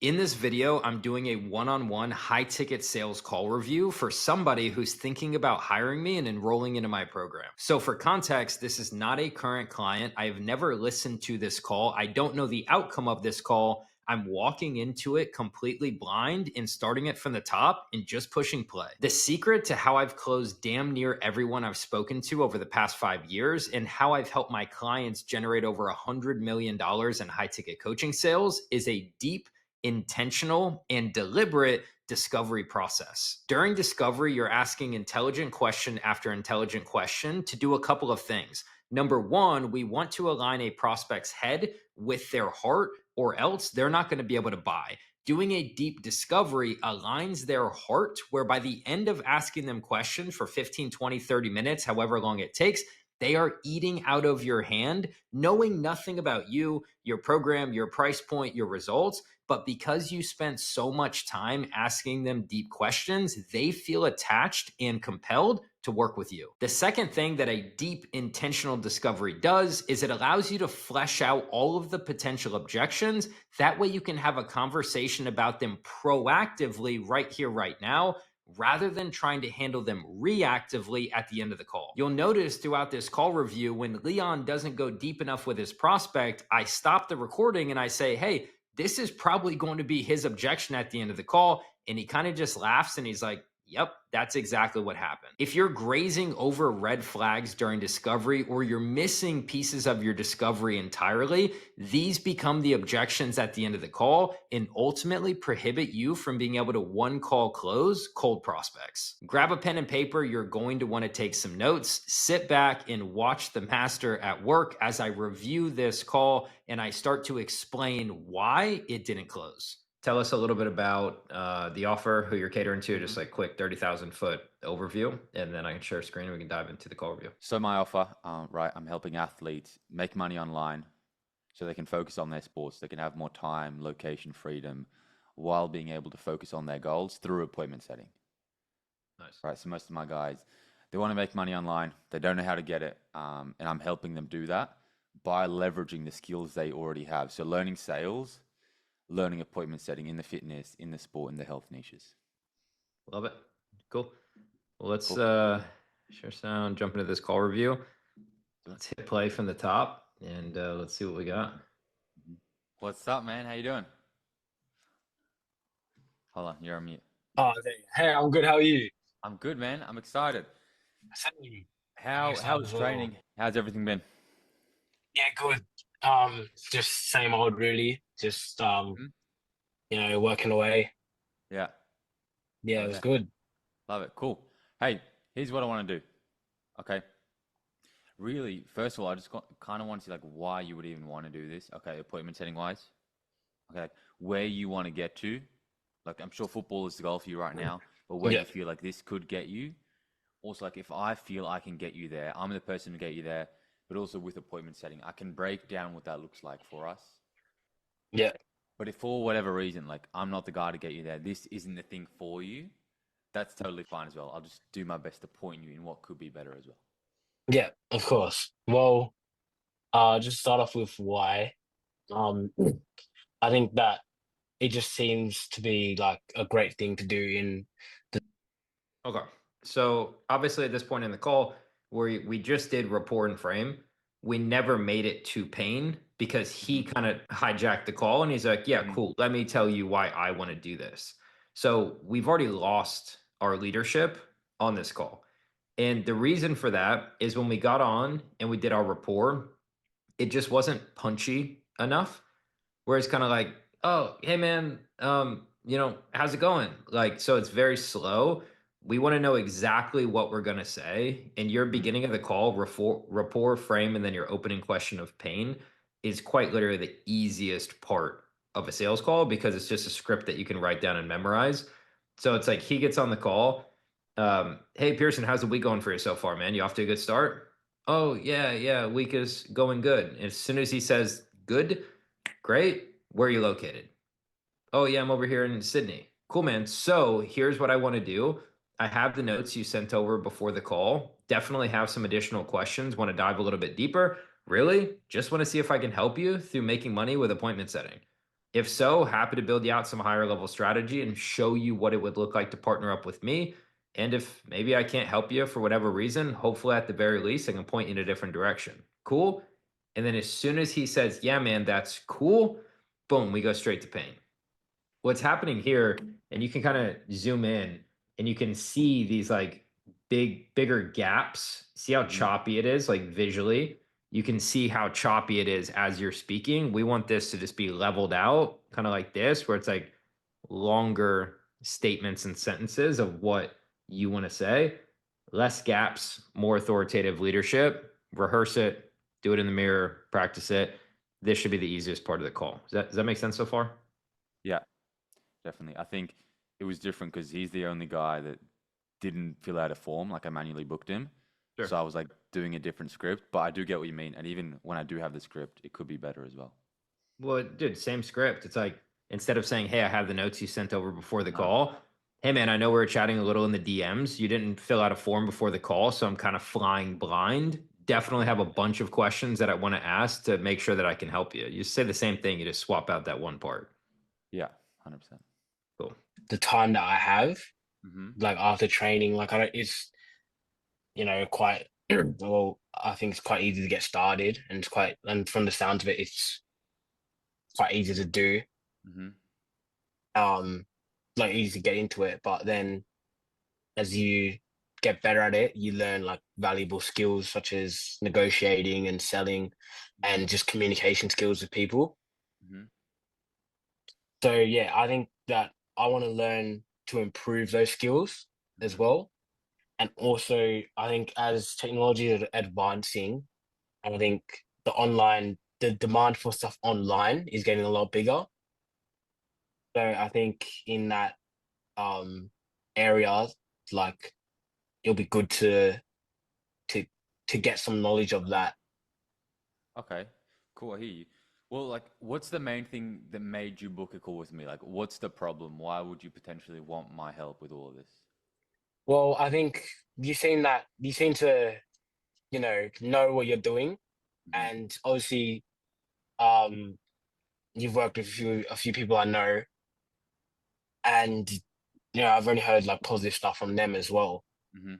In this video, I'm doing a one-on-one high-ticket sales call review for somebody who's thinking about hiring me and enrolling into my program. So for context, this is not a current client. I have never listened to this call. I don't know the outcome of this call. I'm walking into it completely blind and starting it from the top and just pushing play. The secret to how I've closed damn near everyone I've spoken to over the past 5 years and how I've helped my clients generate over $100 million in high-ticket coaching sales is a deep, intentional, and deliberate discovery process. During discovery, you're asking intelligent question after intelligent question to do a couple of things. Number one, we want to align a prospect's head with their heart, or else they're not going to be able to buy. Doing a deep discovery aligns their heart, where by the end of asking them questions for 15, 20, 30 minutes, however long it takes, they are eating out of your hand, knowing nothing about you, your program, your price point, your results. But because you spent so much time asking them deep questions, they feel attached and compelled to work with you. The second thing that a deep intentional discovery does is it allows you to flesh out all of the potential objections. That way you can have a conversation about them proactively right here, right now, rather than trying to handle them reactively at the end of the call. You'll notice throughout this call review, when Leon doesn't go deep enough with his prospect, I stop the recording and I say, hey, this is probably going to be his objection at the end of the call. And he kind of just laughs and he's like, yep, that's exactly what happened. If you're grazing over red flags during discovery or you're missing pieces of your discovery entirely, these become the objections at the end of the call and ultimately prohibit you from being able to one call close cold prospects. Grab a pen and paper. You're going to want to take some notes. Sit back and watch the master at work as I review this call and I start to explain why it didn't close. Tell us a little bit about the offer, who you're catering to, just like quick 30,000 foot overview, and then I can share a screen and we can dive into the call review. So my offer, right, I'm helping athletes make money online so they can focus on their sports. They can have more time, location freedom, while being able to focus on their goals through appointment setting. Nice. Right, so most of my guys, they want to make money online. They don't know how to get it, and I'm helping them do that by leveraging the skills they already have. So learning sales, learning appointment setting in the fitness, in the sport, in the health niches. Love it. Cool. Well, let's Cool. share sound, jump into this call review. Let's hit play from the top and let's see what we got. What's up, man? How you doing? Hold on, you're on mute. Oh, hey, I'm good. How are you? I'm good, man. I'm excited. Same. How's excited as well. training? How's everything been? Yeah, good. Just same old, really. Just Mhm. working away. Yeah. Yeah, it was Okay. good. Love it. Cool. Hey, here's what I want to do. Okay. Really, first of all, I just kind of want to see like why you would even want to do this. Okay, appointment setting wise. Okay, like where you want to get to. Like I'm sure football is the goal for you right now, but where Yeah, you feel like this could get you. Also, like if I feel I can get you there, I'm the person to get you there. But also with appointment setting, I can break down what that looks like for us. yeah, But if for whatever reason, like I'm not the guy to get you there, this isn't the thing for you, that's totally fine as well. I'll just do my best to point you in what could be better as well. yeah, of course. Well, just start off with why. Um, I think that it just seems to be like a great thing to do in the. Okay. So obviously at this point in the call, we just did rapport and frame. We never made it to Payne because he kind of hijacked the call and he's like, yeah, Mhm. cool. Let me tell you why I want to do this. So we've already lost our leadership on this call. And the reason for that is when we got on and we did our rapport, it just wasn't punchy enough. Where it's kind of like, oh, hey man, how's it going? Like, so it's very slow. We want to know exactly what we're gonna say. And your Mhm. beginning of the call, rapport frame, and then your opening question of pain is quite literally the easiest part of a sales call because it's just a script that you can write down and memorize. So it's like he gets on the call. Hey Pearson, how's the week going for you so far, man? You off to a good start? Oh yeah, week is going good. And as soon as he says good, great. Where are you located? Oh, yeah, I'm over here in Sydney. Cool, man. So here's what I want to do. I have the notes you sent over before the call. Definitely have some additional questions. Want to dive a little bit deeper. Really? Just want to see if I can help you through making money with appointment setting. If so, happy to build you out some higher level strategy and show you what it would look like to partner up with me. And if maybe I can't help you for whatever reason, hopefully at the very least, I can point you in a different direction. Cool. And then as soon as he says, yeah, man, that's cool, boom, we go straight to pain. What's happening here, and you can kind of zoom in and you can see these like bigger gaps. See how Mhm. choppy it is, like visually. You can see how choppy it is as you're speaking. We want this to just be leveled out, kind of like this, where it's like longer statements and sentences of what you want to say, less gaps, more authoritative leadership. Rehearse it, do it in the mirror, practice it. This should be the easiest part of the call. Does that make sense so far? Yeah, definitely. I think it was different because he's the only guy that didn't fill out a form. Like I manually booked him. Sure. So I was like doing a different script, but I do get what you mean. And even when I do have the script, it could be better as well. Well, dude, same script. It's like instead of saying, "Hey, I have the notes you sent over before the No. call." Hey, man, I know we were chatting a little in the DMs. You didn't fill out a form before the call, so I'm kind of flying blind. Definitely Yeah. have a bunch of questions that I want to ask to make sure that I can help you. You say the same thing. You just swap out that one part. Yeah. 100%. Cool. The time that I have, Mm-hmm. like after training, like I don't, it's quite well. I think it's quite easy to get started, and and from the sounds of it, it's quite easy to do. Mm-hmm. Um, like easy to get into it, but then as you get better at it, you learn like valuable skills such as negotiating and selling, Mm-hmm. and just communication skills with people. Mm-hmm. So yeah, I think that I want to learn to improve those skills as Mm-hmm. well. And also, I think as technology is advancing, I think the demand for stuff online is getting a lot bigger. So I think in that um area, like it'll be good to to get some knowledge of that. Okay. Cool. I hear you. Well, like, what's the main thing that made you book a call with me? Like, what's the problem? Why would you potentially want my help with all of this? Well, I think you seem to, know what you're doing, Mm-hmm. and obviously, um, you've worked with a few people I know, and I've only heard like positive stuff from them as well. Mm-hmm.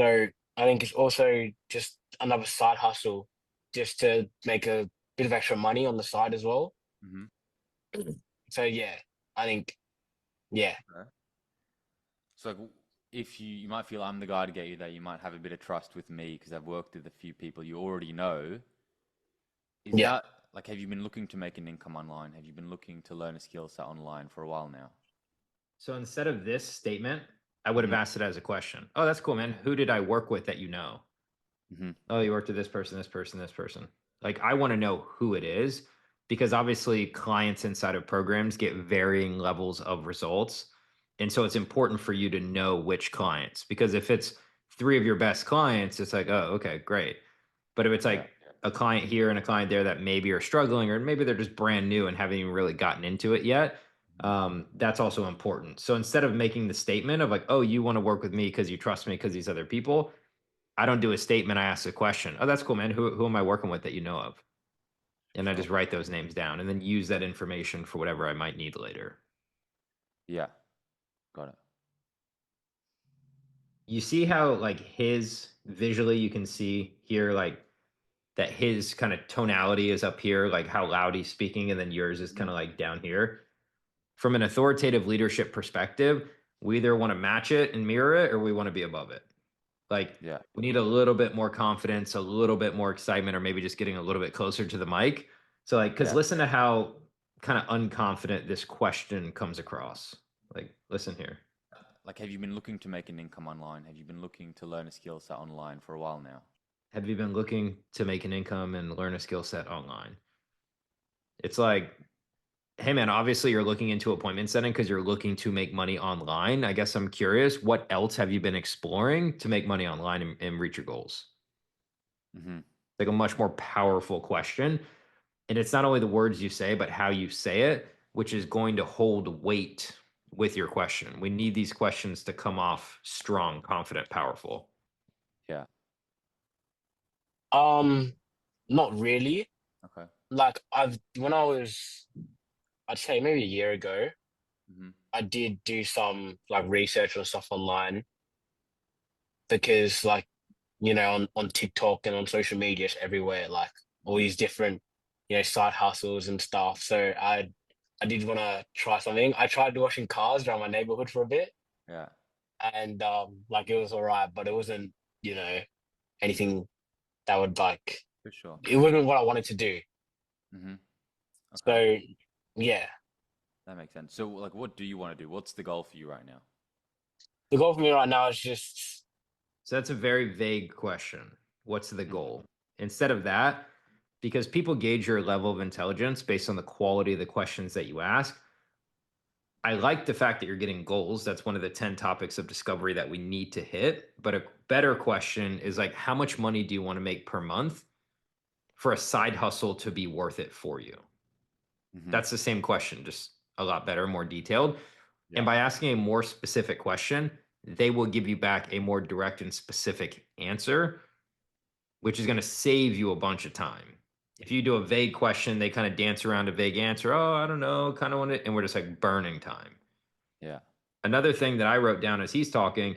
So I think it's also just another side hustle, just to make a bit of extra money on the side as well. Mm-hmm. So yeah, I think yeah, Okay. So, like, if you might feel I'm the guy to get you there, you might have a bit of trust with me because I've worked with a few people you already know. Is yeah, that like, have you been looking to make an income online? Have you been looking to learn a skill set online for a while now? So instead of this statement, I would have mhm, asked it as a question. Oh, that's cool, man. Who did I work with that you know? Mm-hmm. Oh, you worked with this person, this person, this person. Like, I want to know who it is because obviously clients inside of programs get varying levels of results. And so it's important for you to know which clients because if it's three of your best clients, it's like, oh, okay, great. But if it's Yeah. like a client here and a client there that maybe are struggling or maybe they're just brand new and haven't even really gotten into it yet, that's also important. So instead of making the statement of like, oh, you want to work with me because you trust me because these other people, I don't do a statement. I ask a question. Oh, that's cool, man. Who am I working with that you know of? And I Sure. just write those names down and then use that information for whatever I might need later. Yeah. Got it. You see how like his visually you can see here like that his kind of tonality is up here, like how loud he's speaking, and then yours is kind Mhm. of like down here. From an authoritative leadership perspective, we either want to match it and mirror it or we want to be above it. Like Yeah. we need a little bit more confidence, a little bit more excitement, or maybe just getting a little bit closer to the mic. So like, cause Yeah. listen to how kind of unconfident this question comes across. Like, listen here. Like, have you been looking to make an income online? Have you been looking to learn a skill set online for a while now? Have you been looking to make an income and learn a skill set online? It's like, hey man, obviously you're looking into appointment setting because you're looking to make money online. I guess I'm curious, what else have you been exploring to make money online and reach your goals? Mm-hmm. Like a much more powerful question. And it's not only the words you say, but how you say it, which is going to hold weight with your question. We need these questions to come off strong, confident, powerful. Yeah. um, not really. Okay. Like I've when I was I'd say maybe a year ago, Mm-hmm. I did do some like research and stuff online because like, on TikTok and on social media, it's everywhere, like all Mm-hmm. these different, side hustles and stuff. So I did want to try something. I tried washing cars around my neighborhood for a bit, Yeah, and like it was all right, but it wasn't, anything that would like for sure. it wasn't what I wanted to do. Mm-hmm. Okay, So yeah, that makes sense. So, like, what do you want to do? What's the goal for you right now? the goal for me right now is just So that's a very vague question. What's the Mhm. goal? Instead of that, because people gauge your level of intelligence based on the quality of the questions that you ask. I like the fact that you're getting goals. That's one of the 10 topics of discovery that we need to hit. But a better question is like, how much money do you want to make per month for a side hustle to be worth it for you? Mm-hmm. That's the same question, just a lot better, more detailed. And Yeah, by asking a more specific question, they will give you back a more direct and specific answer, which is going to save you a bunch of time. If you do a vague question, they kind of dance around a vague answer. Oh, I don't know, kind of want it. And we're just like burning time. yeah. Another thing that I wrote down as he's talking,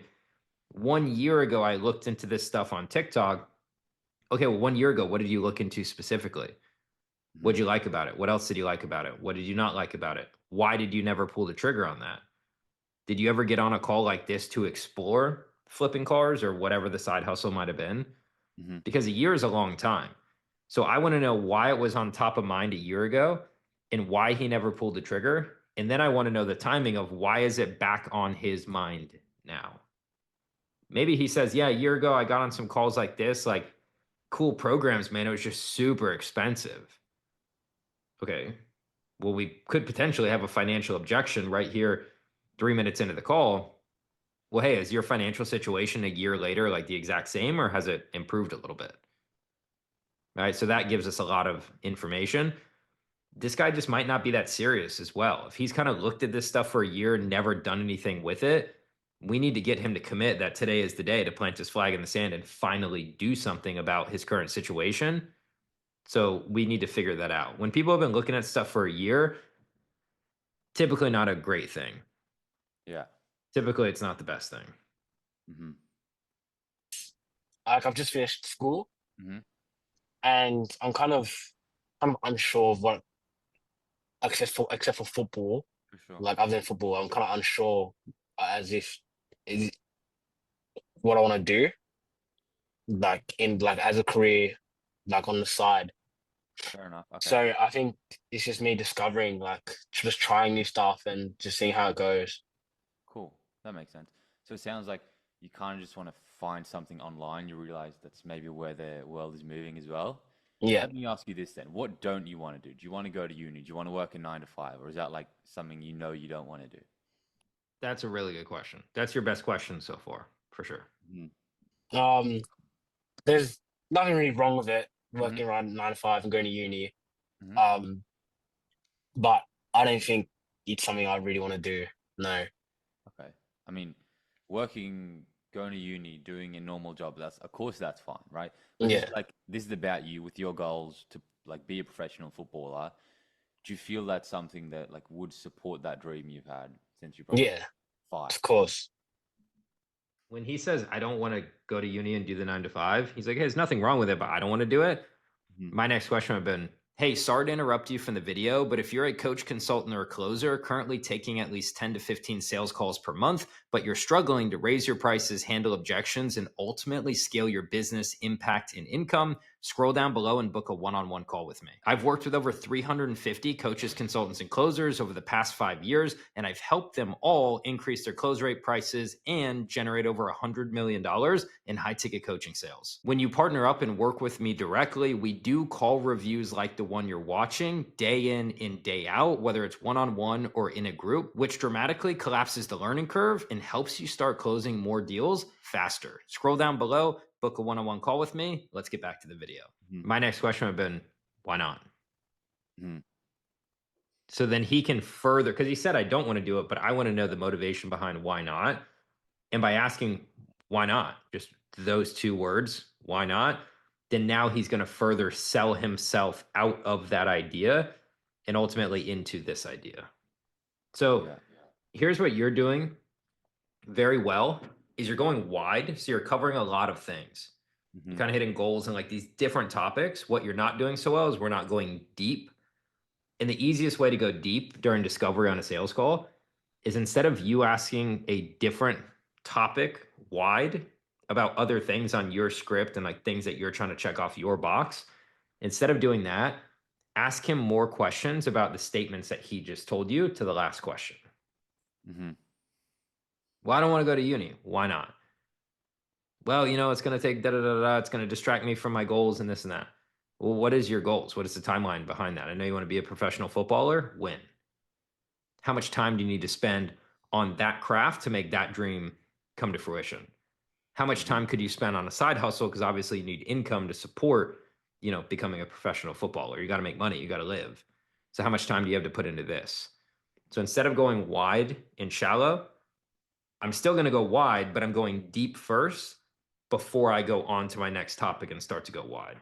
1 year ago, I looked into this stuff on TikTok. Okay, well, 1 year ago, what did you look into specifically? Mm-hmm. What did you like about it? What else did you like about it? What did you not like about it? Why did you never pull the trigger on that? Did you ever get on a call like this to explore flipping cars or whatever the side hustle might have been? Mm-hmm. Because a year is a long time. So I want to know why it was on top of mind a year ago and why he never pulled the trigger. And then I want to know the timing of why is it back on his mind now? Maybe he says, "Yeah, a year ago I got on some calls like this, like cool programs, man. It was just super expensive." Okay. Well, we could potentially have a financial objection right here 3 minutes into the call. Well, hey, is your financial situation a year later like the exact same or has it improved a little bit? Right. So that gives us a lot of information. This guy just might not be that serious as well. If he's kind of looked at this stuff for a year and never done anything with it, we need to get him to commit that today is the day to plant his flag in the sand and finally do something about his current situation. So we need to figure that out. When people have been looking at stuff for a year, typically not a great thing. Yeah. Typically, it's not the best thing. Mm-hmm. like I've just finished school, Mm-hmm. and I'm unsure of what except for football. For sure. Like other than football, I'm kind of unsure as if is it what I want to do, like in like as a career, like on the side. Fair enough. Okay. So I think it's just me discovering, like just trying new stuff and just seeing how it goes. Cool. That makes sense. So it sounds like you kind of just want to find something online. You realize that's maybe where the world is moving as well. So Yeah. let me ask you this then. What don't you want to do? Do you want to go to uni? Do you want to work a 9 to 5? Or is that like something you know you don't want to do? That's a really good question. That's your best question so far, for sure. Mm-hmm. Um, there's nothing really wrong with it, Mm-hmm. working around 9 to 5 and going to uni. Mm-hmm. Um, but I don't think it's something I really want to do. No. Okay. I mean, working, going to uni, doing a normal job, that's of course that's fine, right? But Yeah. this is about you with your goals to like be a professional footballer. Do you feel that's something that like would support that dream you've had since you're probably Yeah. 5? Of course. When he says, I don't want to go to uni and do the 9 to 5, he's like, hey, there's nothing wrong with it, but I don't want to do it. Mhm. My next question would have been, hey, sorry to interrupt you from the video, but if you're a coach, consultant, or a closer currently taking at least 10 to 15 sales calls per month, but you're struggling to raise your prices, handle objections, and ultimately scale your business impact and income, scroll down below and book a one-on-one call with me. I've worked with over 350 coaches, consultants, and closers over the past 5 years, and I've helped them all increase their close rate prices and generate over $100 million in high ticket coaching sales. When you partner up and work with me directly, we do call reviews like the one you're watching day in and day out, whether it's one-on-one or in a group, which dramatically collapses the learning curve and helps you start closing more deals faster. Scroll down below, book a one-on-one call with me. Let's get back to the video. Mhm. My next question would have been, why not? Mhm. So then he can further, because he said, I don't want to do it, but I want to know the motivation behind why not. And by asking, why not? Just those 2 words, why not? Then now he's going to further sell himself out of that idea and ultimately into this idea. So Yeah. here's what you're doing very well is you're going wide. So you're covering a lot of things. You're Mhm. kind of hitting goals and like these different topics. What you're not doing so well is we're not going deep. And the easiest way to go deep during discovery on a sales call is instead of you asking a different topic wide about other things on your script and like things that you're trying to check off your box, instead of doing that, ask him more questions about the statements that he just told you to the last question. Mhm. Well, I don't want to go to uni. Why not? Well, it's going to take da da da da. It's going to distract me from my goals and this and that. Well, what is your goals? What is the timeline behind that? I know you want to be a professional footballer. When? How much time do you need to spend on that craft to make that dream come to fruition? How much Mhm. time could you spend on a side hustle? Because obviously you need income to support, becoming a professional footballer. You got to make money. You got to live. So how much time do you have to put into this? So instead of going wide and shallow, I'm still going to go wide, but I'm going deep first before I go on to my next topic and start to go wide.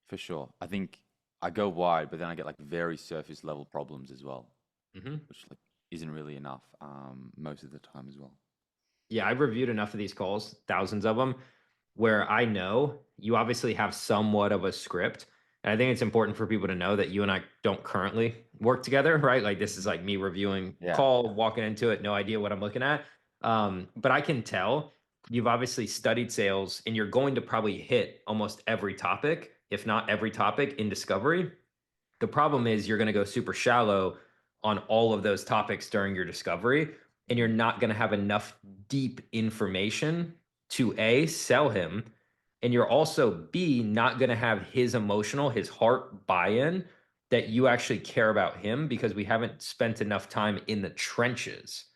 For sure. I think I go wide, but then I get like very surface level problems as well, hmm which like isn't really enough most of the time as well. Yeah, I've reviewed enough of these calls, thousands of them, where I know you obviously have somewhat of a script. And I think it's important for people to know that you and I don't currently work together, right? Like this is like me reviewing Yeah. call, walking into it, no idea what I'm looking at. But I can tell you've obviously studied sales and you're going to probably hit almost every topic, if not every topic in discovery. The problem is you're going to go super shallow on all of those topics during your discovery, and you're Mhm. not going to have enough deep information to A, sell him. And you're also B, not going to have his heart buy in that you actually care about him because we haven't spent enough time in the trenches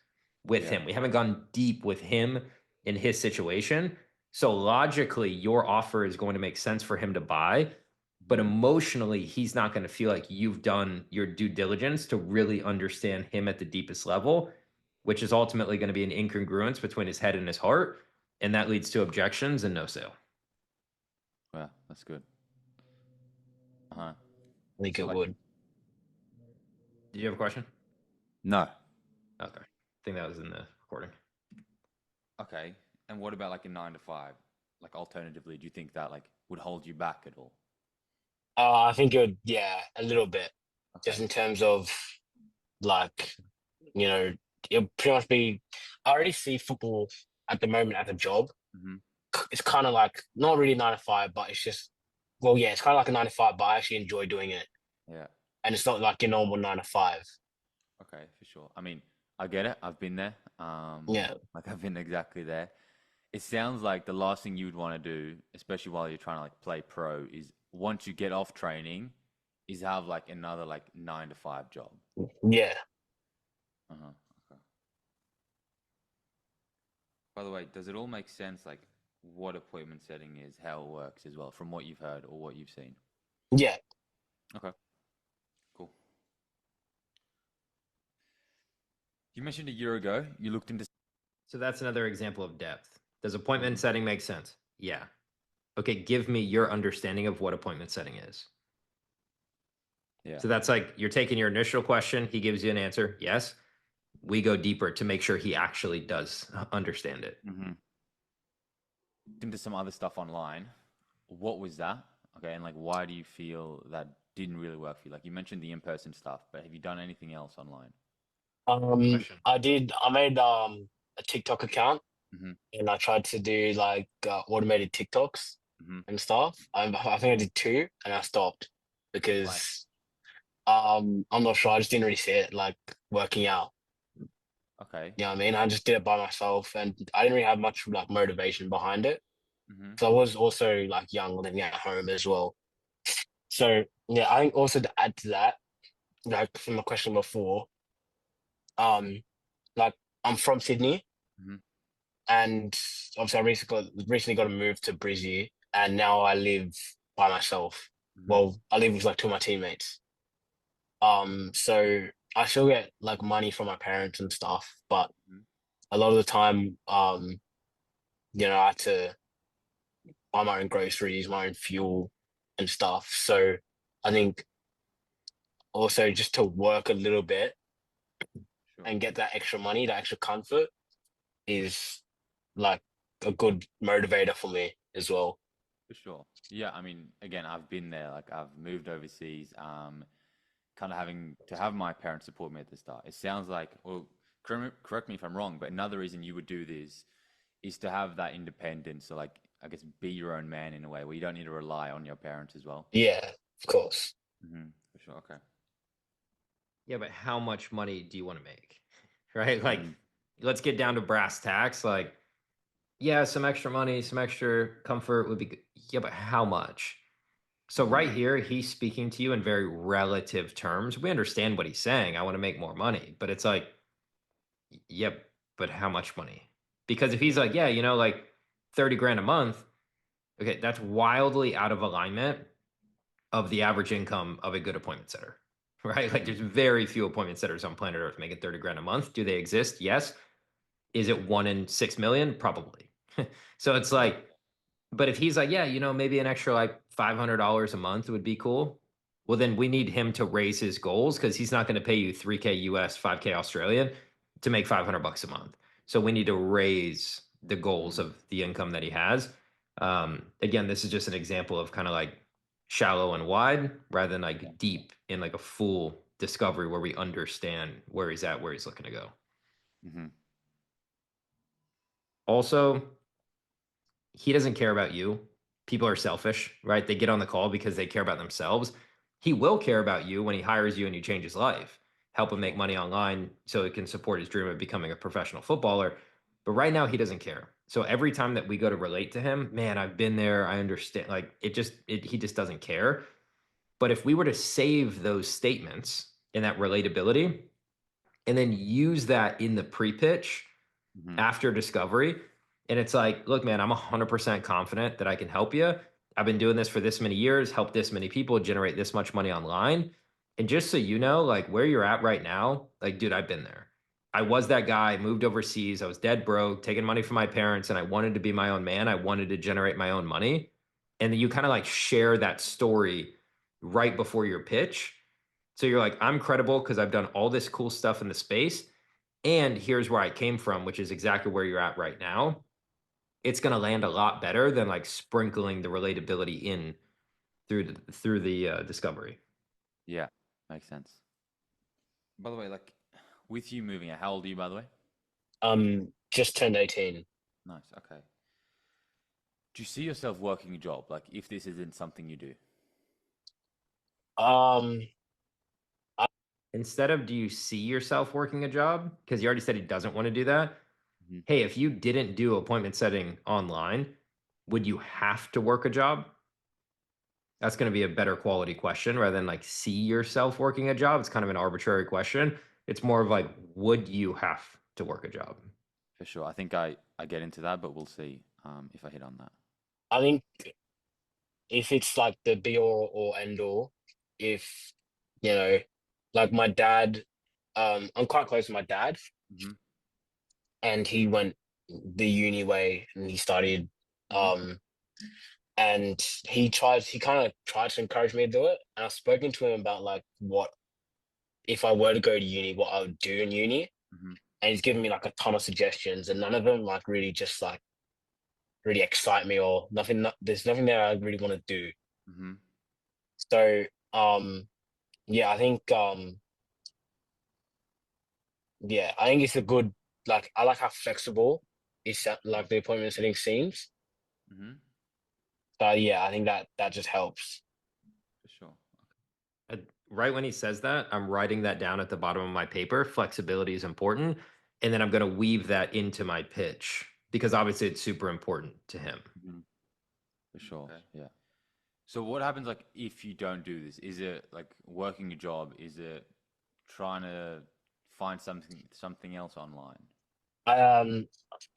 with Yeah. him. We haven't gone deep with him in his situation. So logically, your offer is going to make sense for him to buy, but Mhm. emotionally he's not going to feel like you've done your due diligence to really understand him at the deepest level, which is ultimately going to be an incongruence between his head and his heart, and that leads to objections and no sale. Yeah, that's good. Uh-huh. I think So it like would. Did you have a question? no. Okay, I think that was in the recording. Okay. And what about like a 9 to 5? Like alternatively, do you think that like would hold you back at all? I think it would, yeah, a little bit, just Okay. in terms of like, you know, it'll pretty much be. I already see football at the moment as a job. Hmm. It's kind of like not really 9 to 5, but it's just, well, yeah, it's kind of like a 9 to 5, but I actually enjoy doing it, Yeah. and it's not like your normal 9 to 5. Okay, for sure. I mean, I get it. I've been there. Yeah, Like I've been exactly there. It sounds like the last thing you'd want to do, especially while you're trying to like play pro, is once you get off training, is have like another like 9 to 5 job. yeah. Uh-huh. Okay. By the way, does it all make sense like what appointment setting is, how it works as well, from what you've heard or what you've seen? Yeah. Okay, cool. You mentioned a year ago you looked into. So that's another example of depth. Does appointment Mhm. setting make sense? Yeah. Okay, give me your understanding of what appointment setting is. Yeah. So that's like you're taking your initial question, he gives you an answer, yes. We go deeper to make sure he actually does understand it. Mm-hmm. Into some other stuff online. What was that? Okay, and like why do you feel that didn't really work for you? Like you mentioned the in-person stuff, but have you done anything else online? Question. I did. I made a TikTok account, Mm-hmm. and I tried to do like automated TikToks Mm-hmm. and stuff. I think I did two, and I stopped Why? because I'm not sure. I just didn't really see it like working out. Okay. You know what I mean? I just did it by myself, and I didn't really have much like motivation behind it. Mm-hmm. So I was also like young, living at home as well. So yeah, I think also to add to that, like from the question before, um, like I'm from Sydney, Mm-hmm. and obviously I recently got to move to Brizzy, and now I live by myself. Mm-hmm. Well, I live with like two of my teammates. So I still get like money from my parents and stuff, but Mm-hmm. a lot of the time, I had to buy my own groceries, my own fuel and stuff. So I think also just to work a little bit Sure. and get that extra money, that extra comfort is like a good motivator for me as well. For sure. Yeah, I mean, again, I've been there. Like, I've moved overseas, kind of having to have my parents support me at the start. It sounds like, well, correct me if I'm wrong, but another reason you would do this is to have that independence. So, like, I guess be your own man in a way where you don't need to rely on your parents as well. Yeah, of course. For sure. Okay. Yeah, but how much money do you want to make? Right? Like, Mhm. let's get down to brass tacks. Like, yeah, some extra money, some extra comfort would be good. Yeah, but how much? So right here, he's speaking to you in very relative terms. We understand what he's saying. I want to make more money, but it's like, yep, but how much money? Because if he's like, yeah, like 30 grand a month, okay, that's wildly out of alignment of the average income of a good appointment setter, right? Like there's very few appointment setters on planet Earth making 30 grand a month. Do they exist? Yes. Is it 1 in 6 million? Probably. So it's Yeah. like, but if he's like, yeah, maybe an extra like $500 a month would be cool. Well, then we need him to raise his goals because he's not going to pay you 3K US, 5K Australian to make 500 bucks a month. So we need to raise the goals of the income that he has. Again, this is just an example of kind of like shallow and wide rather than like deep in like a full discovery where we understand where he's at, where he's looking to go. Mm-hmm. Also, he doesn't care about you. People are selfish, right? They get on the call because they care about themselves. He will care about you when he hires you and you change his life, help him make money online so he can support his dream of becoming a professional footballer. But right now, he doesn't care. So every time that we go to relate to him, man, I've been there. I understand. Like he just doesn't care. But if we were to save those statements and that relatability and then use that in the pre pitch, Mm-hmm. after discovery. And it's like, look, man, I'm 100% confident that I can help you. I've been doing this for this many years, help this many people, generate this much money online. And just so you know, like where you're at right now, like, dude, I've been there. I was that guy, moved overseas. I was dead broke, taking money from my parents, and I wanted to be my own man. I wanted to generate my own money. And then you kind of like share that story right before your pitch. So you're like, I'm credible because I've done all this cool stuff in the space. And here's where I came from, which is exactly where you're at right now. It's going to land a lot better than like sprinkling the relatability in through the discovery. Yeah. Makes sense. By the way, like with you moving out, how old are you, by the way? Just turned 18. Nice. Okay. Do you see yourself working a job? Like if this isn't something you do? Um, Instead of do you see yourself working a job? Because you already said he doesn't want to do that. Hey, if you didn't do appointment setting online, would you have to work a job? That's going to be a better quality question rather than like see yourself working a job. It's kind of an arbitrary question. It's more of like, would you have to work a job? For sure. I think I get into that, but we'll see if I hit on that. I think if it's like the be all or end all, if you know, like my dad, I'm quite close to my dad, Mm-hmm. and he went the uni way and he studied, Mm-hmm. um, and he kind of tried to encourage me to do it, and I've spoken to him about like what if I were to go to uni, what I would do in uni, Mm-hmm. and he's given me like a ton of suggestions, and none of them like really just like really excite me or nothing. There's nothing there I really want to do. Mm-hmm. So yeah, I think it's a good like I like how flexible like the appointment setting seems. Mm-hmm. Yeah, I think that just helps. For sure. Right when he says that, I'm writing that down at the bottom of my paper. Flexibility is important. And then I'm going to weave that into my pitch because obviously it's super important to him. Mm-hmm. For sure. Okay. Yeah. So what happens like if you don't do this? Is it like working a job? Is it trying to find something else online? Um,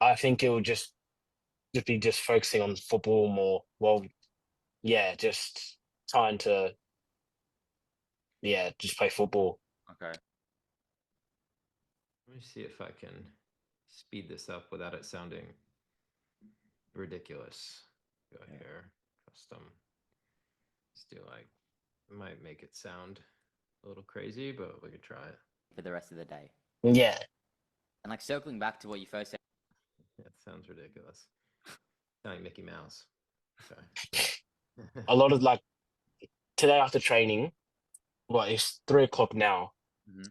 I think it would just be just focusing on football more. Well, yeah, just trying to just play football. Okay. Let me see if I can speed this up without it sounding ridiculous. Go here, custom. Let's do like, might make it sound A little crazy, but we could try it. for the rest of the day. Yeah. And like circling back to what you first said, Yeah, it sounds ridiculous. Sound like Mickey Mouse. Okay. A lot of like today after training, well, it's 3 o'clock now. Mhm.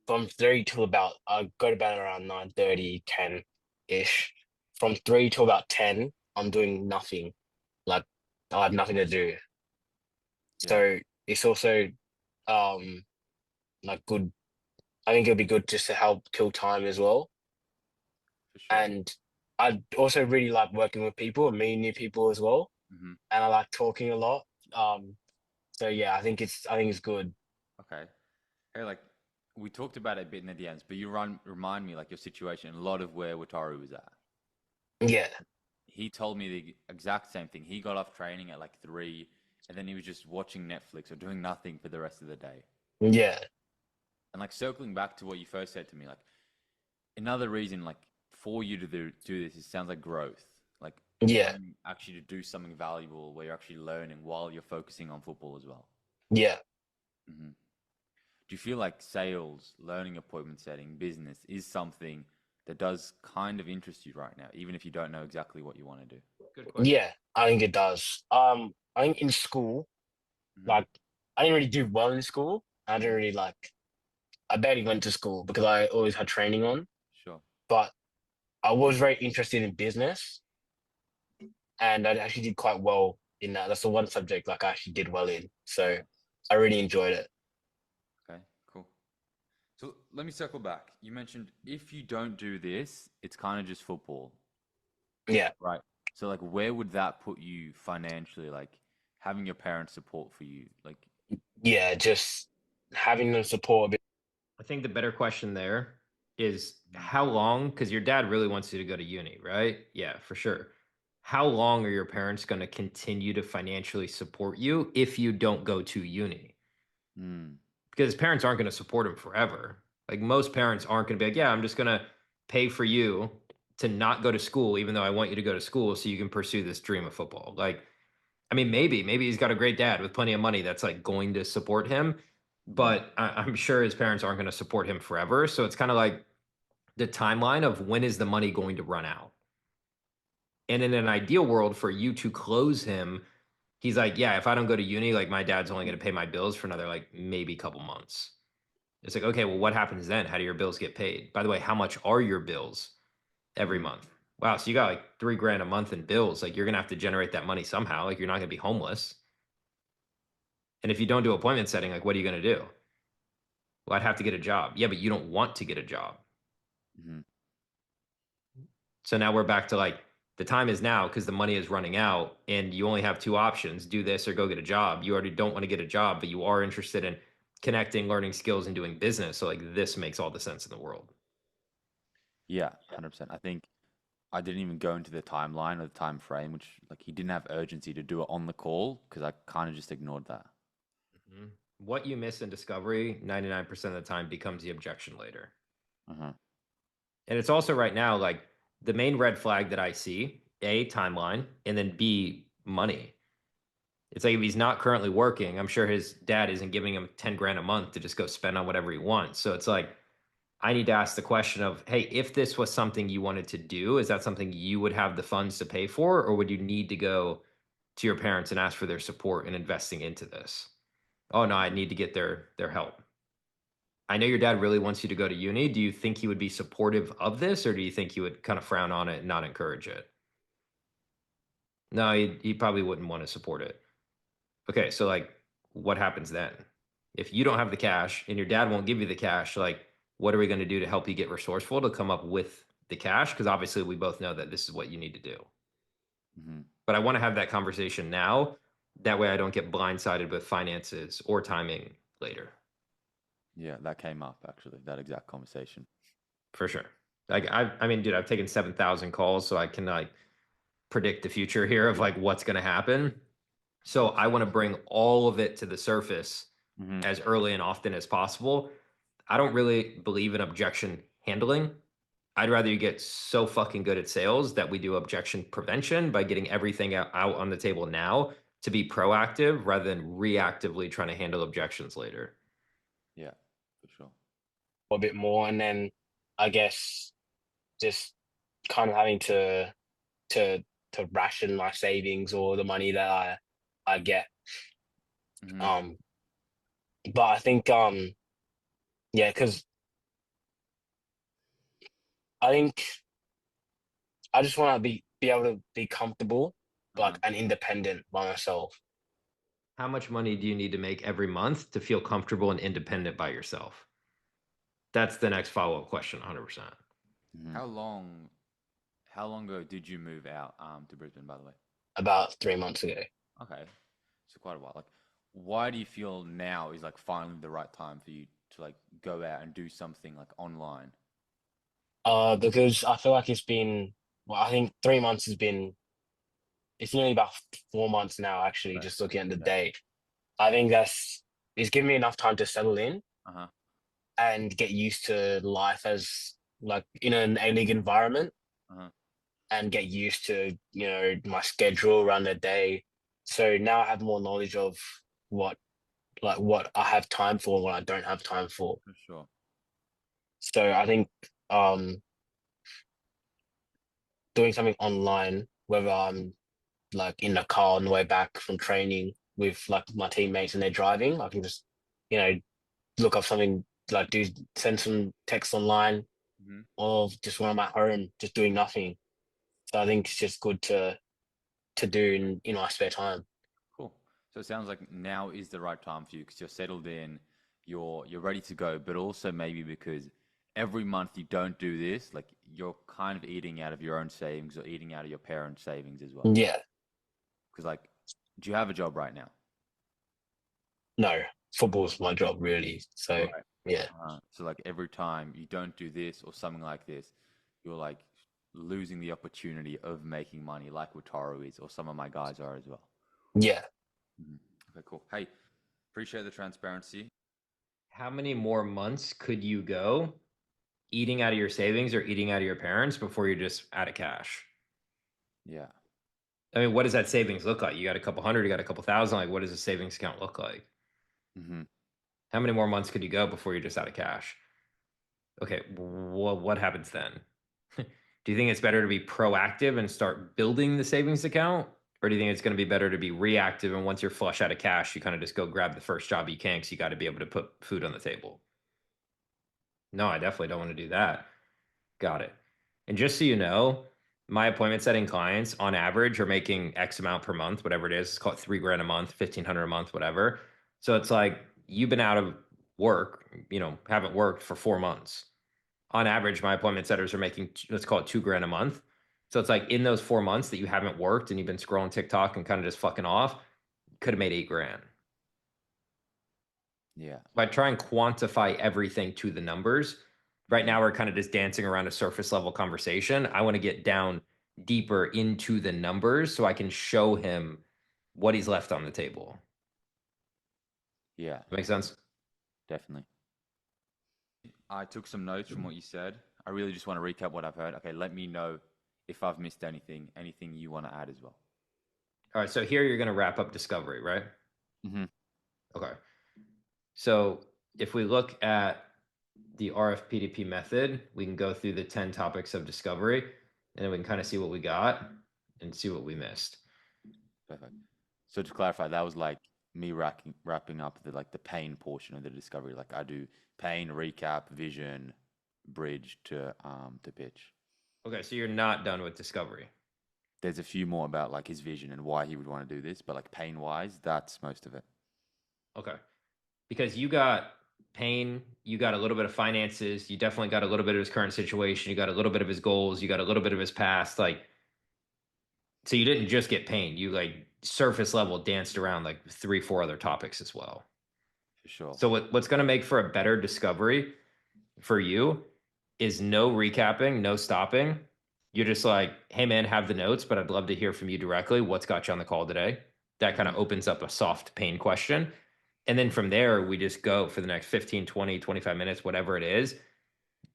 From 3 till about I go to bed around 9:30, 10-ish. From 3 till about 10, I'm doing nothing. Like I have nothing to do. Yeah. So it's also like good. I think it'll be good just to help kill time as well. for sure. And I also really like working with people and meeting new people as well. hmm And I like talking a lot. So yeah, I think it's good. Okay. Hey, like we talked about it a bit in the DMs, but you remind me like your situation, a lot of where Wataru was at. Yeah, He told me the exact same thing. He got off training at like 3, and then he was just watching Netflix or doing nothing for the rest of the day. yeah, And like circling back to what you first said to me, like another reason like for you to do this, it sounds like growth. Like yeah, wanting actually to do something valuable where you're actually learning while you're focusing on football as well. yeah. hmm Do you feel like sales, learning appointment setting, business is something that does kind of interest you right now, even if you don't know exactly what you want to do? Good question. Yeah, I think it does. I think in school, Mhm. like, I didn't really do well in school. I didn't Mhm. really like. I barely went to school because I always had training on. Sure. But I was very interested in business, and I actually did quite well in that. That's the one subject like I actually did well in. So I really enjoyed it. Okay, cool. So let me circle back. You mentioned if you don't do this, it's kind of just football, Yeah, right? So like where would that put you financially, like having your parents support for you? Like, yeah. Just having them support a bit. I think the better question there is how long, because your dad really wants you to go to uni, right? Yeah, for sure. How long are your parents going to continue to financially support you if you don't go to uni? mm, Because parents aren't going to support him forever. Like most parents aren't going to be like, yeah, I'm just going to pay for you to not go to school, even though I want you to go to school so you can pursue this dream of football. Like, I mean, maybe he's got a great dad with plenty of money that's like going to support him, mhm, but I'm sure his parents aren't going to support him forever. So it's kind of like the timeline of when is the money going to run out. And in an ideal world for you to close him, he's like, yeah, if I don't go to uni, like my dad's only going to pay my bills for another like maybe couple months. It's like, okay, well, what happens then? How do your bills get paid? By the way, how much are your bills every mm, month? Wow, so you got like 3 grand a month in bills. Like you're gonna have to generate that money somehow. Like you're not gonna be homeless. And if you don't do appointment setting, like what are you gonna do? Well, I'd have to get a job. Yeah, but you don't want to get a job. mhm. So now we're back to like the time is now because the money is running out and you only have two options, do this or go get a job. You already don't want to get a job, but you are interested in connecting, learning skills, and doing business. So like this makes all the sense in the world. Yeah, 100%. I think I didn't even go into the timeline or the time frame, which like he didn't have urgency to do it on the call because I kind of just ignored that. Mhm. What you miss in discovery 99% of the time becomes the objection later. Uh-huh. And it's also right now like the main red flag that I see, A, timeline, and then B, money. It's like if he's not currently working, I'm sure his dad isn't giving him 10 grand a month to just go spend on whatever he wants. So it's like I need to ask the question of, hey, if this was something you wanted to do, is that something you would have the funds to pay for, or would you need to go to your parents and ask for their support in investing into this? Oh no, I need to get their help. I know your dad really wants you to go to uni. Do you think he would be supportive of this, or do you think he would kind of frown on it and not encourage it? No, he probably wouldn't want to support it. Okay, so like, what happens then? If you don't have the cash and your dad won't give you the cash, like, what are we going to do to help you get resourceful to come up with the cash? Because obviously, we both know that this is what you need to do. hmm But I want to have that conversation now. That way, I don't get blindsided with finances or timing later. Yeah, that came up actually, that exact conversation. For sure. Like I mean, dude, I've taken 7,000 calls, so I can like predict the future here of like what's going to happen. So I want to bring all of it to the surface hmm as early and often as possible. I don't really believe in objection handling. I'd rather you get so fucking good at sales that we do objection prevention by getting everything out on the table now to be proactive rather than reactively trying to handle objections later. Yeah, for sure. a bit more, and then I guess just kind of having to ration my savings or the money that I get. Mhm. But I think yeah, because I think I just want to be able to be comfortable, like, Uh-huh. and independent by myself. How much money do you need to make every month to feel comfortable and independent by yourself? That's the next follow-up question, 100%. Mhm. How long ago did you move out to Brisbane, by the way? About 3 months ago. Okay, so quite a while. Like, why do you feel now is like finally the right time for you to like go out and do something like online? Because I feel like it's been, well, I think 3 months has been, it's nearly about 4 months now, actually, Okay. just looking at the Okay. date. I think it's given me enough time to settle in Uh-huh. and get used to life as, like, in an A-League environment, Uh-huh. and get used to, my schedule around the day. So now I have more knowledge of what what I have time for and what I don't have time for. For sure. So I think um doing something online, whether I'm like in the car on the way back from training with like my teammates and they're driving, I can just, you know, look up something, like send some text online, Hmm. or just when I'm at home just doing nothing. So I think it's just good to do in my spare time. Cool. So it sounds like now is the right time for you because you're settled in, you're ready to go, but also maybe because every month you don't do this, like you're kind of eating out of your own savings or eating out of your parents' savings as well. Yeah, Because like, do you have a job right now? no, football's my job really. So Right. yeah, So like every time you don't do this or something like this, you're like losing the opportunity of making money, like Wataru is, or some of my guys are as well. yeah. Mhm. Okay, cool. Hey, appreciate the transparency. How many more months could you go eating out of your savings or eating out of your parents before you're just out of cash? Yeah. I mean, what does that savings look like? You got a couple hundred, you got a couple thousand. Like, what does a savings account look like? Hmm. How many more months could you go before you're just out of cash? Okay, what happens then? Do you think it's better to be proactive and start building the savings account? Or do you think it's going to be better to be reactive and once you're flush out of cash, you kind of just go grab the first job you can because you got to be able to put food on the table? No, I definitely don't want to do that. Got it. And just so you know, my appointment setting clients on average are making X amount per month, whatever it is. Let's call it 3 grand a month, 1,500 a month, whatever. So it's like you've been out of work, haven't worked for 4 months. On average, my appointment setters are making, let's call it 2 grand a month. So it's like in those 4 months that you haven't worked and you've been scrolling TikTok and kind of just fucking off, could have made 8 grand. Yeah. If I try and quantify everything to the numbers, right Mhm. now we're kind of just dancing around a surface level conversation. I want to get down deeper into the numbers so I can show him what he's left on the table. Yeah, That makes sense? definitely. I took some notes from what you said. I really just want to recap what I've heard. Okay, let me know if I've missed anything you want to add as well. All right. So here you're going to wrap up discovery, right? Hmm. Okay. So if we look at the RFPDP method, we can go through the 10 topics of discovery and then we can kind of see what we got and see what we missed. Perfect. So to clarify, that was like me wrapping up the pain portion of the discovery. Like I do pain, recap, vision, bridge to pitch. Okay. So you're not done with discovery. There's a few more about like his vision and why he would want to do this, but like pain wise, that's most of it. Okay. Because you got pain, you got a little bit of finances, you definitely got a little bit of his current situation, you got a little bit of his goals, you got a little bit of his past. Like, so you didn't just get pain, you like surface level danced around like 3, 4 other topics as well. For sure. So what's going to make for a better discovery for you is no recapping, no stopping. You're just like, hey man, have the notes, but I'd love to hear from you directly. What's got you on the call today? That kind of Hmm. opens up a soft pain question. And then from there, we just go for the next 15, 20, 25 minutes, whatever it is,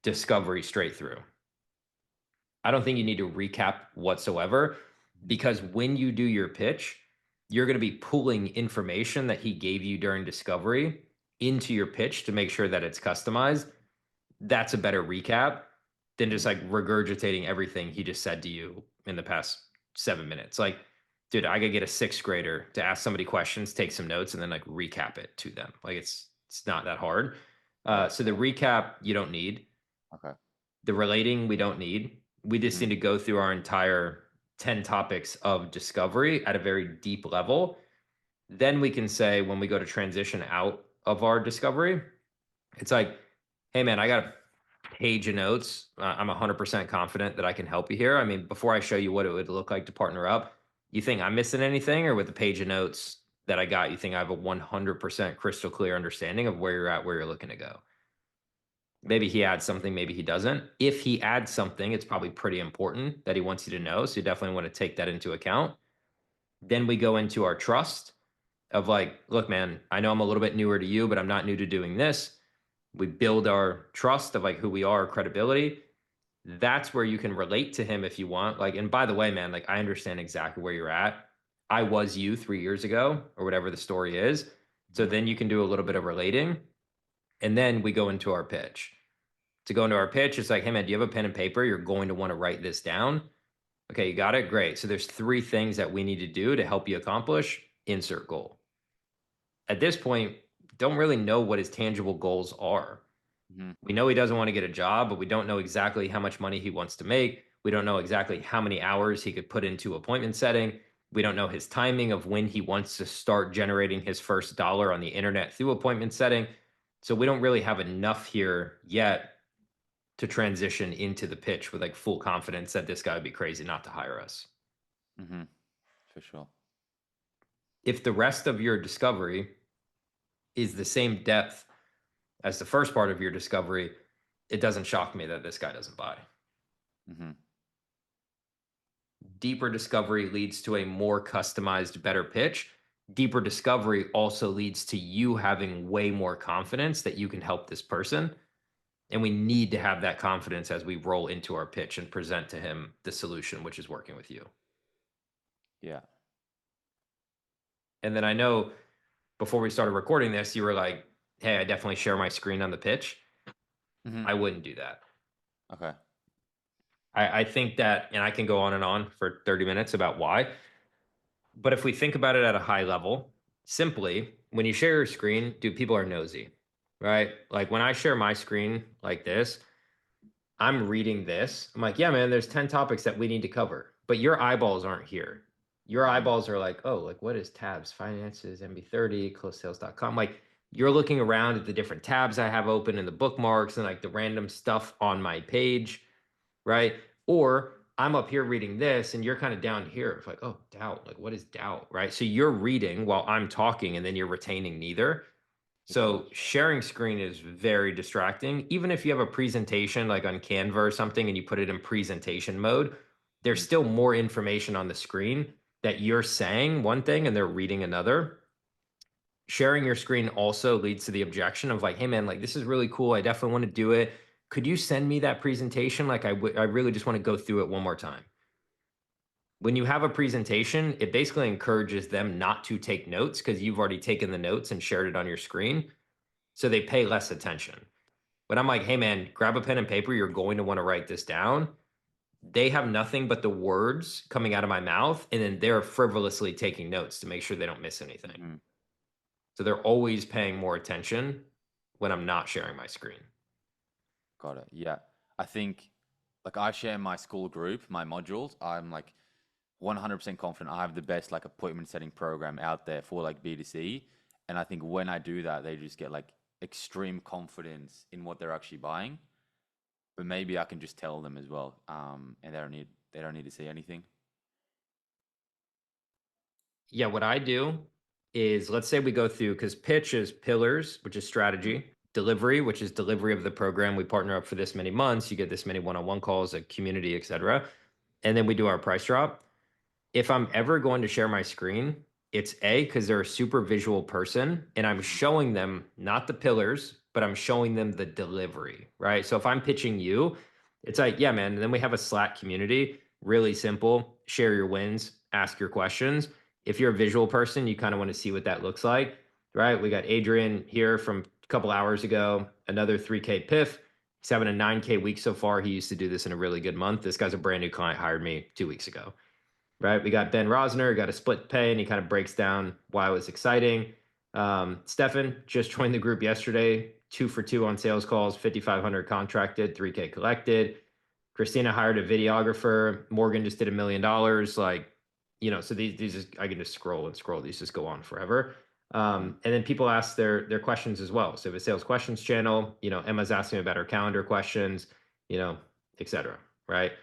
discovery straight through. I don't think you need to recap whatsoever because when you do your pitch, you're going to be pulling information that he gave you during discovery into your pitch to make sure that it's customized. That's a better recap than just like regurgitating everything he just said to you in the past 7 minutes. Like, dude, I could get a sixth grader to ask somebody questions, take some notes, and then like recap it to them. Like it's not that hard. So the recap you don't need. Okay. The relating we don't need. We just Mhm. need to go through our entire 10 topics of discovery at a very deep level. Then we can say when we go to transition out of our discovery, it's like, hey man, I got a page of notes. I'm 100% confident that I can help you here. I mean, before I show you what it would look like to partner up, you think I'm missing anything, or with the page of notes that I got, you think I have a 100% crystal clear understanding of where you're at, where you're looking to go? Maybe he adds something, maybe he doesn't. If he adds something, it's probably pretty important that he wants you to know. So you definitely want to take that into account. Then we go into our trust of like, look, man, I know I'm a little bit newer to you, but I'm not new to doing this. We build our trust of like who we are, credibility. That's where you can relate to him if you want. Like, and by the way, man, like I understand exactly where you're at. I was you 3 years ago, or whatever the story is. So then you can do a little bit of relating. And then we go into our pitch. To go into our pitch, it's like, hey man, do you have a pen and paper? You're going to want to write this down. Okay, you got it. Great. So there's 3 things that we need to do to help you accomplish. Insert goal. At this point, don't really know what his tangible goals are. Mhm. We know he doesn't want to get a job, but we don't know exactly how much money he wants to make. We don't know exactly how many hours he could put into appointment setting. We don't know his timing of when he wants to start generating his first dollar on the internet through appointment setting. So we don't really have enough here yet to transition into the pitch with like full confidence that this guy would be crazy not to hire us. Mhm. For sure. If the rest of your discovery is the same depth as the first part of your discovery, it doesn't shock me that this guy doesn't buy. Mhm. Deeper discovery leads to a more customized, better pitch. Deeper discovery also leads to you having way more confidence that you can help this person. And we need to have that confidence as we roll into our pitch and present to him the solution, which is working with you. Yeah. And then I know before we started recording this, you were like, hey, I definitely share my screen on the pitch. Mhm. I wouldn't do that. Okay. I think that, and I can go on and on for 30 minutes about why. But if we think about it at a high level, simply, when you share your screen, dude, people are nosy, right? Like when I share my screen like this, I'm reading this. I'm like, yeah, man, there's 10 topics that we need to cover, but your eyeballs aren't here. Your Mhm. eyeballs are like, oh, like what is tabs, finances, MB30, closesales.com. Like you're looking around at the different tabs I have open and the bookmarks and like the random stuff on my page, right? Or I'm up here reading this and you're kind of down here. It's like, oh, doubt. Like, what is doubt, right? So you're reading while I'm talking and then you're retaining neither. For sure. So sharing screen is very distracting. Even if you have a presentation like on Canva or something and you put it in presentation mode, there's Mhm. still more information on the screen that you're saying one thing and they're reading another. Sharing your screen also leads to the objection of like, hey man, like this is really cool. I definitely want to do it. Could you send me that presentation? Like I really just want to go through it one more time. When you have a presentation, it basically encourages them not to take notes because you've already taken the notes and shared it on your screen. So they pay less attention. But I'm like, hey man, grab a pen and paper. You're going to want to write this down. They have nothing but the words coming out of my mouth, and then they're frivolously taking notes to make sure they don't miss anything. Mhm. So they're always paying more attention when I'm not sharing my screen. Got it. Yeah. I think like I share my school group, my modules. I'm like 100% confident I have the best like appointment setting program out there for like B2C. And I think when I do that, they just get like extreme confidence in what they're actually buying. But maybe I can just tell them as well. And they don't need to see anything. Yeah, what I do is let's say we go through because pitch is pillars, which is Mhm. strategy, delivery, which is delivery of the program. We partner up for this many months, you get this many one-on-one calls, a community, etc. And then we do our price drop. If I'm ever going to share my screen, it's A, because they're a super visual person and I'm Mhm. showing them not the pillars, but I'm showing them the delivery, right? So if I'm pitching you, it's like, yeah, man. And then we have a Slack community, really simple. Share your wins, ask your questions. If you're a visual person, you kind of want to see what that looks like, right? We got Adrian here from a couple hours ago, another 3K PIF. He's having a 9K week so far. He used to do this in a really good month. This guy's a brand new client, hired me 2 weeks ago, right? We got Ben Rosner, got a split pay, and he kind of breaks down why it was exciting. Stefan just joined the group yesterday, 2 for 2 on sales calls, 5,500 contracted, 3K collected. Christina hired a videographer. Morgan just did $1 million. Like, so these just, I can just scroll and scroll. These just go on forever. And then people ask their questions as well. So we have a sales questions channel, Emma's asking about her calendar questions, et cetera, right?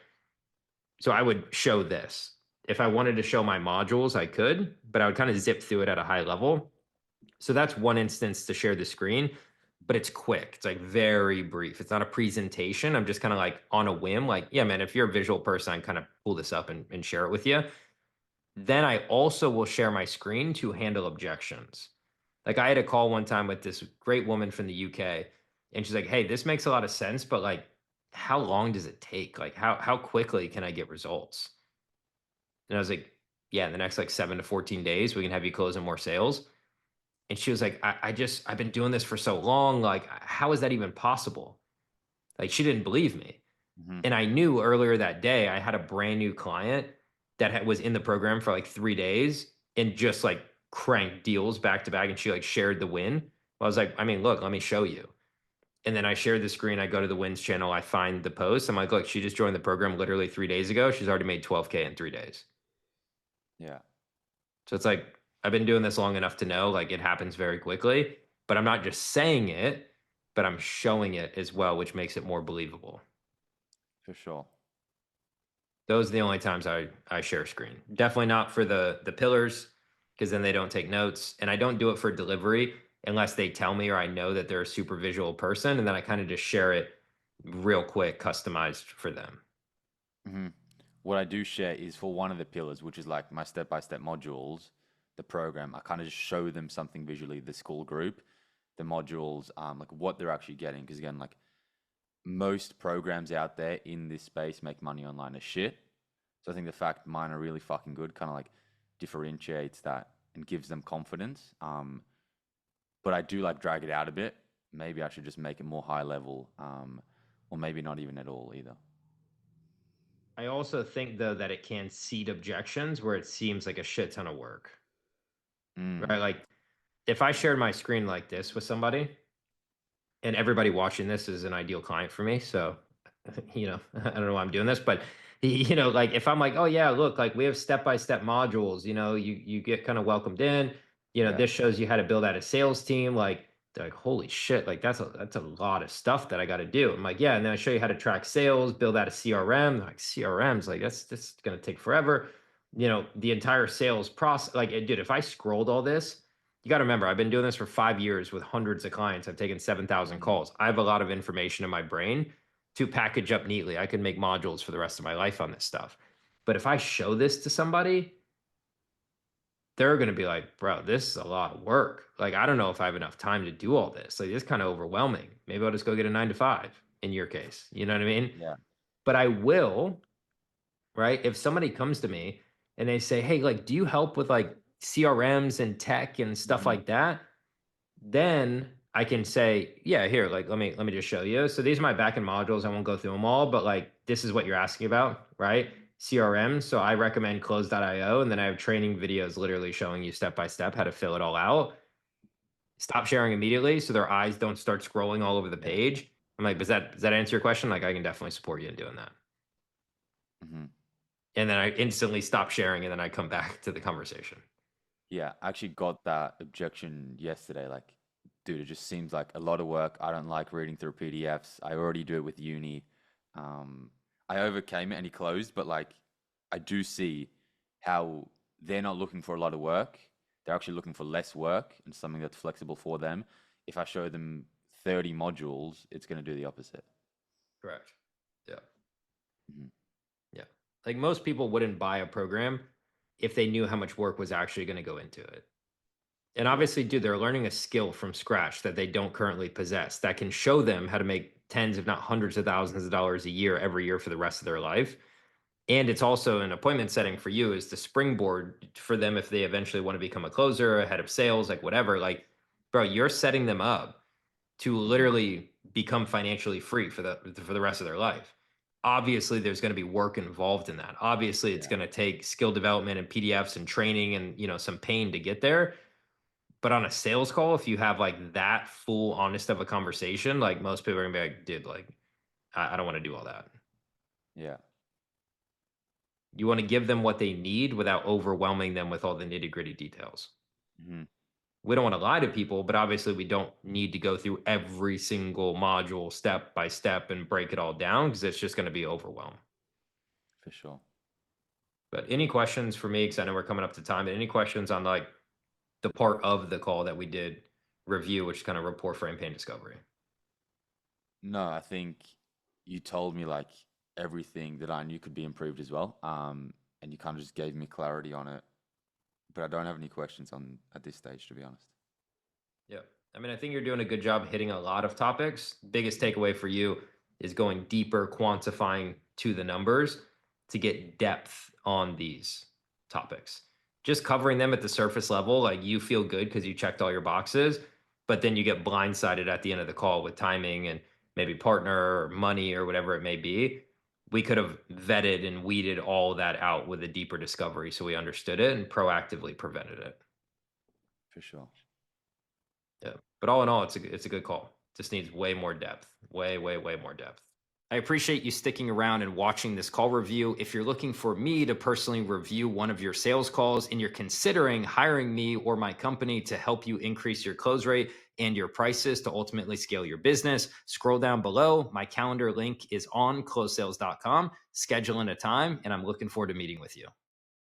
So I would show this. If I wanted to show my modules, I could, but I would kind of zip through it at a high level. So that's one instance to share the screen, but it's quick. It's like very brief. It's not a presentation. I'm just kind of like on a whim, like, yeah, man, if you're a visual person, I can kind of pull this up and share it with you. Then I also will share my screen to handle objections. Like I had a call one time with this great woman from the UK, and she's like, hey, this makes a lot of sense, but like, how long does it take? Like how quickly can I get results? And I was like, yeah, in the next like 7 to 14 days, we can have you closing more sales. And she was like, I've been doing this for so long. Like, how is that even possible? Like, she didn't believe me. Mm-hmm. And I knew earlier that day, I had a brand new client that was in the program for like 3 days and just like cranked deals back to back. And she like shared the win. I was like, I mean, look, let me show you. And then I shared the screen. I go to the wins channel. I find the post. I'm like, look, she just joined the program literally 3 days ago. She's already made 12K in 3 days. Yeah. So it's like, I've been doing this long enough to know like it happens very quickly, but I'm not just saying it, but I'm showing it as well, which makes it more believable. For sure. Those are the only times I share screen. Definitely not for the pillars, because then they don't take notes. And I don't do it for delivery unless they tell me or I know that they're a super visual person. And then I kind of just share it real quick, customized for them. Mm-hmm. What I do share is for one of the pillars, which is like my step-by-step modules, the program. I kind of just show them something visually, the school group, the modules, like what they're actually getting. Because again, like most programs out there in this space make money online as shit. So I think the fact mine are really fucking good kind of like differentiates that and gives them confidence. But I do like drag it out a bit. Maybe I should just make it more high level, or maybe not even at all either. I also think though that it can seed objections where it seems like a shit ton of work. Right? Like if I shared my screen like this with somebody, and everybody watching this is an ideal client for me. So, I don't know why I'm doing this, but like if I'm like, oh yeah, look, like we have step-by-step modules, you get kind of welcomed in, Yeah. this shows you how to build out a sales team. Like, they're like, holy shit, like that's a lot of stuff that I got to do. I'm like, yeah. And then I show you how to track sales, build out a CRM. They're like CRMs, like that's going to take forever. The entire sales process, like, dude, if I scrolled all this, you got to remember, I've been doing this for 5 years with hundreds of clients. I've taken 7,000 calls. I have a lot of information in my brain to package up neatly. I could make modules for the rest of my life on this stuff. But if I show this to somebody, they're going to be like, bro, this is a lot of work. Like, I don't know if I have enough time to do all this. Like, it's kind of overwhelming. Maybe I'll just go get a 9 to 5 in your case. You know what I mean? Yeah. But I will, right? If somebody comes to me and they say, hey, like, do you help with like CRMs and tech and stuff like that? Then I can say, yeah, here, like, let me just show you. So these are my backend modules. I won't go through them all, but like, this is what you're asking about, right? CRM. So I recommend close.io. And then I have training videos literally showing you step-by-step how to fill it all out. Stop sharing immediately so their eyes don't start scrolling all over the page. I'm like, does that answer your question? Like, I can definitely support you in doing that. Mm-hmm. And then I instantly stop sharing and then I come back to the conversation. Yeah, I actually got that objection yesterday. Like, dude, it just seems like a lot of work. I don't like reading through PDFs. I already do it with uni. I overcame it and he closed, but like, I do see how they're not looking for a lot of work. They're actually looking for less work and something that's flexible for them. If I show them 30 modules, it's going to do the opposite. Correct. Yeah. Mm-hmm. Yeah. Like most people wouldn't buy a program if they knew how much work was actually going to go into it. And obviously, dude, they're learning a skill from scratch that they don't currently possess that can show them how to make tens, if not hundreds of thousands of dollars a year, every year for the rest of their life. And it's also an appointment setting for you is the springboard for them if they eventually want to become a closer, a head of sales, like whatever. Like, bro, you're setting them up to literally become financially free for the rest of their life. Obviously, there's going to be work involved in that. Obviously, it's Yeah. going to take skill development and PDFs and training and some pain to get there. But on a sales call, if you have like that full honest of a conversation, like most people are gonna be like, dude, like I don't want to do all that. Yeah. You want to give them what they need without overwhelming them with all the nitty gritty details. Hmm. We don't want to lie to people, but obviously we don't need to go through every single module step by step and break it all down because it's just going to be overwhelm. For sure. But any questions for me? Because I know we're coming up to time. But any questions on like the part of the call that we did review, which is kind of rapport frame pain discovery? No, I think you told me like everything that I knew could be improved as well. And you kind of just gave me clarity on it. But I don't have any questions on at this stage, to be honest. Yeah. I mean, I think you're doing a good job hitting a lot of topics. Biggest takeaway for you is going deeper, quantifying to the numbers to get depth on these topics. Just covering them at the surface level, like you feel good because you checked all your boxes, but then you get blindsided at the end of the call with timing and maybe partner or money or whatever it may be. We could have vetted and weeded all that out with a deeper discovery so we understood it and proactively prevented it. For sure. Yeah. But all in all, it's a good call. Just needs way more depth. Way more depth. I appreciate you sticking around and watching this call review. If you're looking for me to personally review one of your sales calls and you're considering hiring me or my company to help you increase your close rate and your prices to ultimately scale your business, scroll down below. My calendar link is on closesales.com. Schedule in a time, and I'm looking forward to meeting with you.